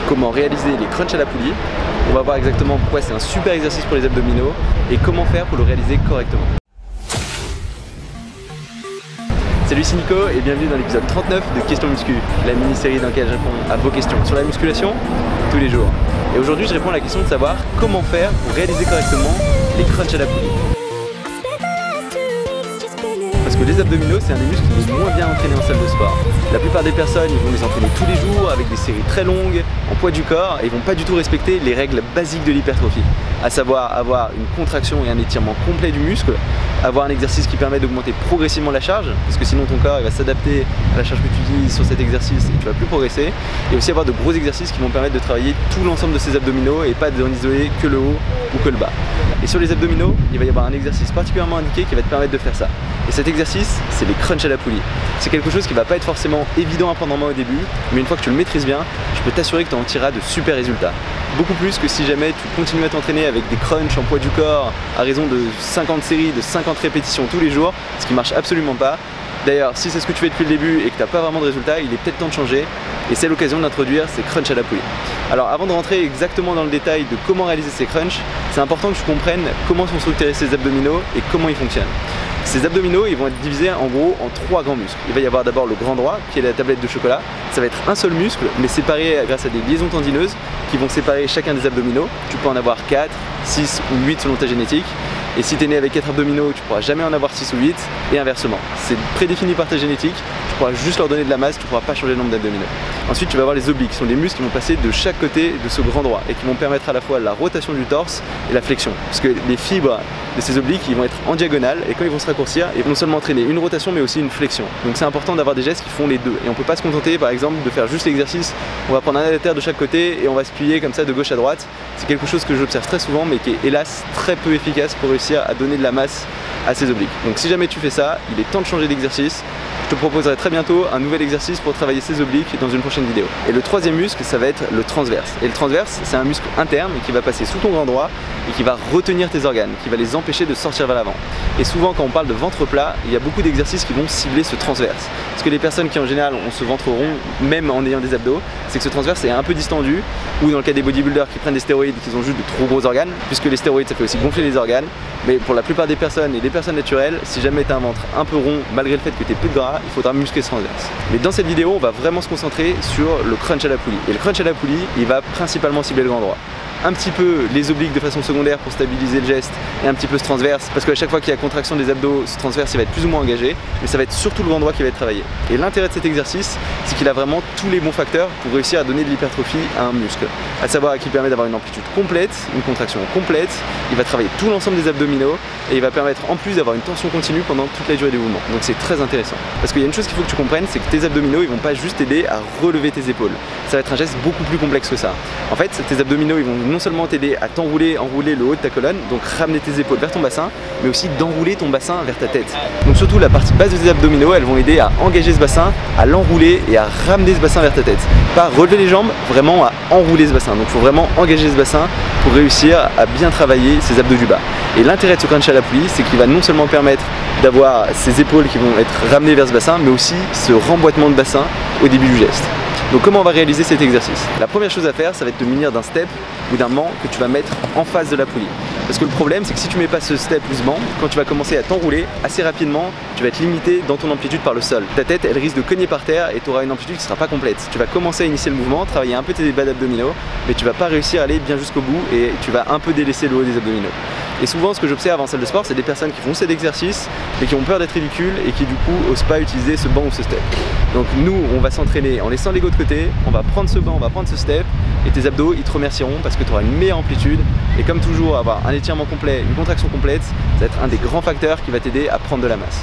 comment réaliser les crunchs à la poulie. On va voir exactement pourquoi c'est un super exercice pour les abdominaux et comment faire pour le réaliser correctement. Salut, c'est Nico et bienvenue dans l'épisode 39 de Questions Muscu, la mini-série dans laquelle je réponds à vos questions sur la musculation tous les jours. Et aujourd'hui je réponds à la question de savoir comment faire pour réaliser correctement les crunchs à la poulie. Parce que les abdominaux, c'est un des muscles qui est moins bien entraîné en salle de sport. La plupart des personnes, ils vont les entraîner tous les jours avec des séries très longues, en poids du corps, et ils vont pas du tout respecter les règles basiques de l'hypertrophie. À savoir avoir une contraction et un étirement complet du muscle, avoir un exercice qui permet d'augmenter progressivement la charge, parce que sinon ton corps il va s'adapter à la charge que tu utilises sur cet exercice et tu vas plus progresser. Et aussi avoir de gros exercices qui vont permettre de travailler tout l'ensemble de ces abdominaux et pas d'en isoler que le haut ou que le bas. Et sur les abdominaux, il va y avoir un exercice particulièrement indiqué qui va te permettre de faire ça. Et cet exercice, c'est les crunchs à la poulie. C'est quelque chose qui va pas être forcément évident à prendre en main au début, mais une fois que tu le maîtrises bien, je peux t'assurer que tu en tireras de super résultats. Beaucoup plus que si jamais tu continues à t'entraîner avec des crunchs en poids du corps à raison de 50 séries, de 50 répétitions tous les jours, ce qui marche absolument pas. D'ailleurs, si c'est ce que tu fais depuis le début et que tu n'as pas vraiment de résultats, il est peut-être temps de changer et c'est l'occasion d'introduire ces crunchs à la poulie. Alors avant de rentrer exactement dans le détail de comment réaliser ces crunchs, c'est important que tu comprennes comment sont structurés ces abdominaux et comment ils fonctionnent. Ces abdominaux, ils vont être divisés en gros en 3 grands muscles. Il va y avoir d'abord le grand droit, qui est la tablette de chocolat. Ça va être un seul muscle, mais séparé grâce à des liaisons tendineuses qui vont séparer chacun des abdominaux. Tu peux en avoir 4, 6 ou 8 selon ta génétique. Et si tu es né avec 4 abdominaux, tu pourras jamais en avoir 6 ou 8, et inversement. C'est prédéfini par ta génétique, tu pourras juste leur donner de la masse, tu pourras pas changer le nombre d'abdominaux. Ensuite, tu vas avoir les obliques, qui sont des muscles qui vont passer de chaque côté de ce grand droit et qui vont permettre à la fois la rotation du torse et la flexion. Parce que les fibres de ces obliques, ils vont être en diagonale et quand ils vont se raccourcir, ils vont non seulement entraîner une rotation mais aussi une flexion. Donc c'est important d'avoir des gestes qui font les deux. Et on peut pas se contenter par exemple de faire juste l'exercice, on va prendre un haltère de chaque côté et on va se plier comme ça de gauche à droite. C'est quelque chose que j'observe très souvent mais qui est hélas très peu efficace pour réussir à donner de la masse à ces obliques. Donc si jamais tu fais ça, il est temps de changer d'exercice. Je te proposerai très bientôt un nouvel exercice pour travailler ces obliques dans une prochaine vidéo. Et le troisième muscle, ça va être le transverse. Et le transverse, c'est un muscle interne qui va passer sous ton grand droit et qui va retenir tes organes, qui va les empêcher de sortir vers l'avant. Et souvent, quand on parle de ventre plat, il y a beaucoup d'exercices qui vont cibler ce transverse. Parce que les personnes qui en général ont ce ventre rond, même en ayant des abdos, c'est que ce transverse est un peu distendu, ou dans le cas des bodybuilders qui prennent des stéroïdes, qui ont juste de trop gros organes, puisque les stéroïdes ça fait aussi gonfler les organes. Mais pour la plupart des personnes et des personnes naturelles, si jamais tu as un ventre un peu rond, malgré le fait que tu aies peu de gras, il faudra muscler ce transverse. Mais dans cette vidéo, on va vraiment se concentrer sur le crunch à la poulie. Et le crunch à la poulie, il va principalement cibler le grand droit. Un petit peu les obliques de façon secondaire pour stabiliser le geste et un petit peu ce transverse parce qu'à chaque fois qu'il y a contraction des abdos, ce transverse il va être plus ou moins engagé, mais ça va être surtout le grand droit qui va être travaillé. Et l'intérêt de cet exercice, c'est qu'il a vraiment tous les bons facteurs pour réussir à donner de l'hypertrophie à un muscle. À savoir qu'il permet d'avoir une amplitude complète, une contraction complète, il va travailler tout l'ensemble des abdominaux et il va permettre en plus d'avoir une tension continue pendant toute la durée du mouvement. Donc c'est très intéressant. Parce qu'il y a une chose qu'il faut que tu comprennes, c'est que tes abdominaux ils vont pas juste t'aider à relever tes épaules. Ça va être un geste beaucoup plus complexe que ça. En fait, tes abdominaux ils vont non seulement t'aider à t'enrouler, enrouler le haut de ta colonne, donc ramener tes épaules vers ton bassin, mais aussi d'enrouler ton bassin vers ta tête. Donc surtout la partie basse de tes abdominaux, elles vont aider à engager ce bassin, à l'enrouler et à ramener ce bassin vers ta tête. Pas relever les jambes, vraiment à enrouler ce bassin. Donc il faut vraiment engager ce bassin pour réussir à bien travailler ces abdos du bas. Et l'intérêt de ce crunch à la poulie, c'est qu'il va non seulement permettre d'avoir ces épaules qui vont être ramenées vers ce bassin, mais aussi ce remboîtement de bassin au début du geste. Donc comment on va réaliser cet exercice? La première chose à faire, ça va être de munir d'un step ou d'un banc que tu vas mettre en face de la poulie. Parce que le problème, c'est que si tu mets pas ce step ou ce banc, quand tu vas commencer à t'enrouler, assez rapidement, tu vas être limité dans ton amplitude par le sol. Ta tête, elle risque de cogner par terre et tu auras une amplitude qui sera pas complète. Tu vas commencer à initier le mouvement, travailler un peu tes bas d'abdominaux, mais tu vas pas réussir à aller bien jusqu'au bout et tu vas un peu délaisser le haut des abdominaux. Et souvent, ce que j'observe en salle de sport, c'est des personnes qui font cet exercice, mais qui ont peur d'être ridicules et qui du coup osent pas utiliser ce banc ou ce step. Donc nous, on va s'entraîner en laissant l'ego de côté, on va prendre ce banc, on va prendre ce step, et tes abdos, ils te remercieront parce que tu auras une meilleure amplitude. Et comme toujours, avoir un étirement complet, une contraction complète, ça va être un des grands facteurs qui va t'aider à prendre de la masse.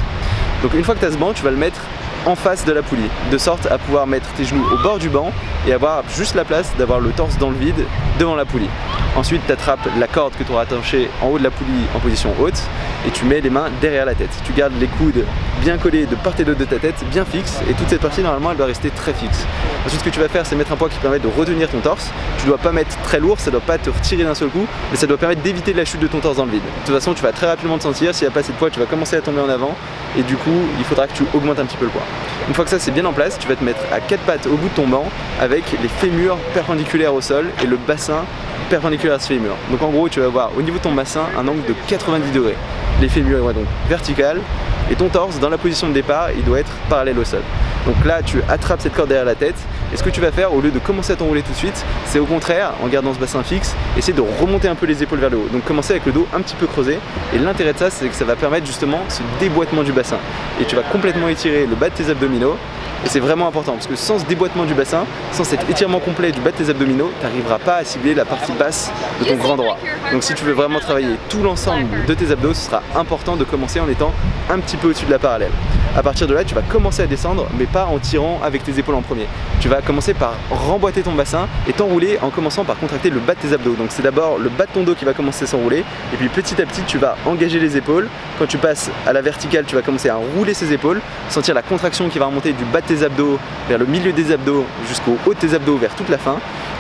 Donc une fois que tu as ce banc, tu vas le mettre en face de la poulie, de sorte à pouvoir mettre tes genoux au bord du banc et avoir juste la place d'avoir le torse dans le vide devant la poulie. Ensuite, tu attrapes la corde que tu auras attachée en haut de la poulie en position haute et tu mets les mains derrière la tête. Tu gardes les coudes bien collé de part et d'autre de ta tête, bien fixe, et toute cette partie normalement elle doit rester très fixe. Ensuite ce que tu vas faire c'est mettre un poids qui permet de retenir ton torse. Tu dois pas mettre très lourd, ça doit pas te retirer d'un seul coup, mais ça doit permettre d'éviter la chute de ton torse dans le vide. De toute façon tu vas très rapidement te sentir, s'il n'y a pas assez de poids tu vas commencer à tomber en avant, et du coup il faudra que tu augmentes un petit peu le poids. Une fois que ça c'est bien en place, tu vas te mettre à 4 pattes au bout de ton banc avec les fémurs perpendiculaires au sol et le bassin perpendiculaire à ce fémur. Donc en gros tu vas avoir au niveau de ton bassin un angle de 90 degrés. Les fémurs vont donc vertical et ton torse dans la position de départ il doit être parallèle au sol. Donc là tu attrapes cette corde derrière la tête et ce que tu vas faire au lieu de commencer à t'enrouler tout de suite, c'est au contraire en gardant ce bassin fixe, essayer de remonter un peu les épaules vers le haut. Donc commencer avec le dos un petit peu creusé et l'intérêt de ça c'est que ça va permettre justement ce déboîtement du bassin et tu vas complètement étirer le bas de tes abdominaux. Et c'est vraiment important parce que sans ce déboîtement du bassin, sans cet étirement complet du bas de tes abdominaux, tu n'arriveras pas à cibler la partie basse de ton grand droit. Donc si tu veux vraiment travailler tout l'ensemble de tes abdos, ce sera important de commencer en étant un petit peu au-dessus de la parallèle. À partir de là, tu vas commencer à descendre, mais pas en tirant avec tes épaules en premier. Tu vas commencer par remboîter ton bassin et t'enrouler en commençant par contracter le bas de tes abdos. Donc c'est d'abord le bas de ton dos qui va commencer à s'enrouler, et puis petit à petit tu vas engager les épaules. Quand tu passes à la verticale, tu vas commencer à rouler ses épaules, sentir la contraction qui va remonter du bas de tes abdos vers le milieu des abdos jusqu'au haut de tes abdos vers toute la fin.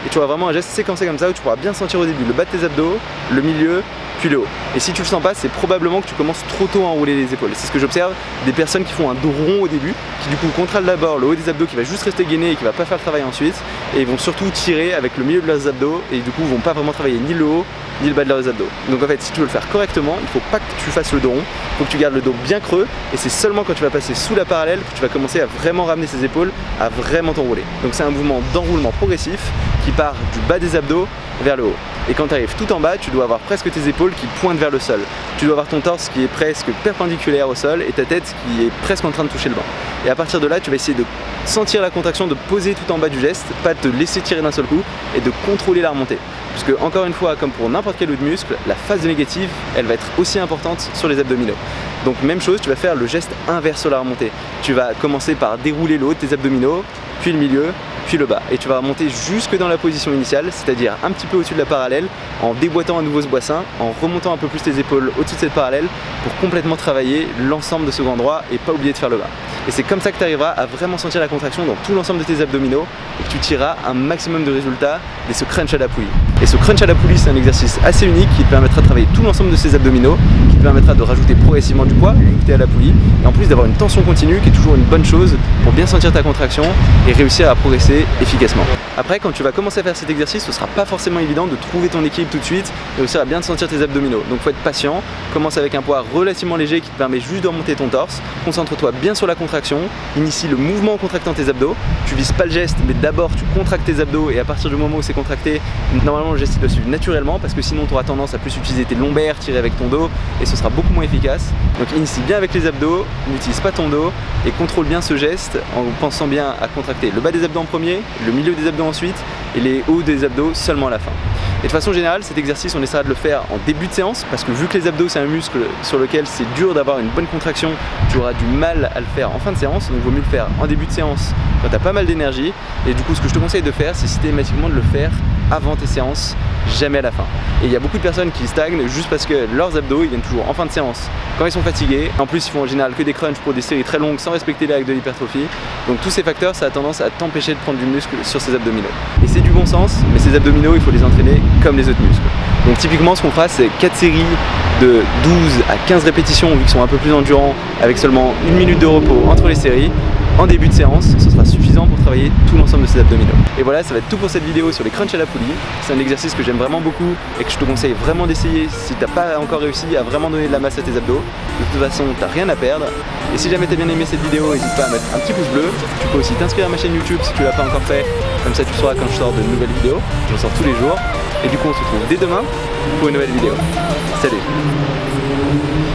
Et tu auras vraiment un geste séquencé comme ça où tu pourras bien sentir au début le bas de tes abdos, le milieu, puis le haut. Et si tu le sens pas, c'est probablement que tu commences trop tôt à enrouler les épaules. C'est ce que j'observe des personnes qui font un dos rond au début, qui du coup contralent d'abord le haut des abdos qui va juste rester gainé et qui va pas faire le travail ensuite, et ils vont surtout tirer avec le milieu de leurs abdos et du coup vont pas vraiment travailler ni le haut ni le bas de leurs abdos. Donc en fait si tu veux le faire correctement, il faut pas que tu fasses le dos rond, il faut que tu gardes le dos bien creux, et c'est seulement quand tu vas passer sous la parallèle que tu vas commencer à vraiment ramener ses épaules, à vraiment t'enrouler. Donc c'est un mouvement d'enroulement progressif qui part du bas des abdos vers le haut. Et quand tu arrives tout en bas, tu dois avoir presque tes épaules qui pointent vers le sol. Tu dois avoir ton torse qui est presque perpendiculaire au sol et ta tête qui est presque en train de toucher le banc. Et à partir de là, tu vas essayer de sentir la contraction, de poser tout en bas du geste, pas de te laisser tirer d'un seul coup et de contrôler la remontée. Puisque encore une fois, comme pour n'importe quel autre muscle, la phase de négative, elle va être aussi importante sur les abdominaux. Donc même chose, tu vas faire le geste inverse sur la remontée. Tu vas commencer par dérouler le haut de tes abdominaux, puis le milieu, puis le bas. Et tu vas remonter jusque dans la position initiale, c'est-à-dire un petit peu au-dessus de la parallèle, en déboîtant à nouveau ce bassin, en remontant un peu plus tes épaules au-dessus de cette parallèle pour complètement travailler l'ensemble de ce grand droit et pas oublier de faire le bas. Et c'est comme ça que tu arriveras à vraiment sentir la contraction dans tout l'ensemble de tes abdominaux et que tu tireras un maximum de résultats de ce crunch à la poulie. Et ce crunch à la poulie, c'est un exercice assez unique qui te permettra de travailler tout l'ensemble de ces abdominaux, qui te permettra de rajouter progressivement du poids ajouté à la poulie, et en plus d'avoir une tension continue qui est toujours une bonne chose pour bien sentir ta contraction et réussir à progresser efficacement. Après, quand tu vas commencer à faire cet exercice, ce sera pas forcément évident de trouver ton équilibre tout de suite et réussir à bien sentir tes abdominaux. Donc faut être patient, commence avec un poids relativement léger qui te permet juste de remonter ton torse, concentre-toi bien sur la contraction, initie le mouvement en contractant tes abdos, tu vises pas le geste mais d'abord tu contractes tes abdos et à partir du moment où c'est contracté, normalement le geste il doit suivre naturellement parce que sinon tu auras tendance à plus utiliser tes lombaires, tirer avec ton dos et ce sera beaucoup moins efficace. Donc initie bien avec les abdos, n'utilise pas ton dos et contrôle bien ce geste en pensant bien à contracter le bas des abdos en premier, le milieu des abdos ensuite et les hauts des abdos seulement à la fin. Et de façon générale, cet exercice on essaiera de le faire en début de séance parce que vu que les abdos c'est un muscle sur lequel c'est dur d'avoir une bonne contraction, tu auras du mal à le faire en fin de séance, donc il vaut mieux le faire en début de séance quand tu as pas mal d'énergie. Et du coup ce que je te conseille de faire c'est systématiquement de le faire avant tes séances, jamais à la fin. Et il y a beaucoup de personnes qui stagnent juste parce que leurs abdos ils viennent toujours en fin de séance quand ils sont fatigués. En plus ils font en général que des crunchs pour des séries très longues sans respecter les règles de l'hypertrophie. Donc tous ces facteurs ça a tendance à t'empêcher de prendre du muscle sur ces abdominaux. Et c'est du bon sens, mais ces abdominaux il faut les entraîner comme les autres muscles. Donc typiquement ce qu'on fera c'est 4 séries de 12 à 15 répétitions vu qu'ils sont un peu plus endurants avec seulement 1 minute de repos entre les séries. En début de séance, ce sera suffisant pour travailler tout l'ensemble de ces abdominaux. Et voilà, ça va être tout pour cette vidéo sur les crunchs à la poulie. C'est un exercice que j'aime vraiment beaucoup et que je te conseille vraiment d'essayer si t'as pas encore réussi à vraiment donner de la masse à tes abdos. De toute façon, t'as rien à perdre. Et si jamais t'as bien aimé cette vidéo, n'hésite pas à mettre un petit pouce bleu. Tu peux aussi t'inscrire à ma chaîne YouTube si tu l'as pas encore fait. Comme ça, tu sauras quand je sors de nouvelles vidéos. J'en sors tous les jours. Et du coup, on se retrouve dès demain pour une nouvelle vidéo. Salut!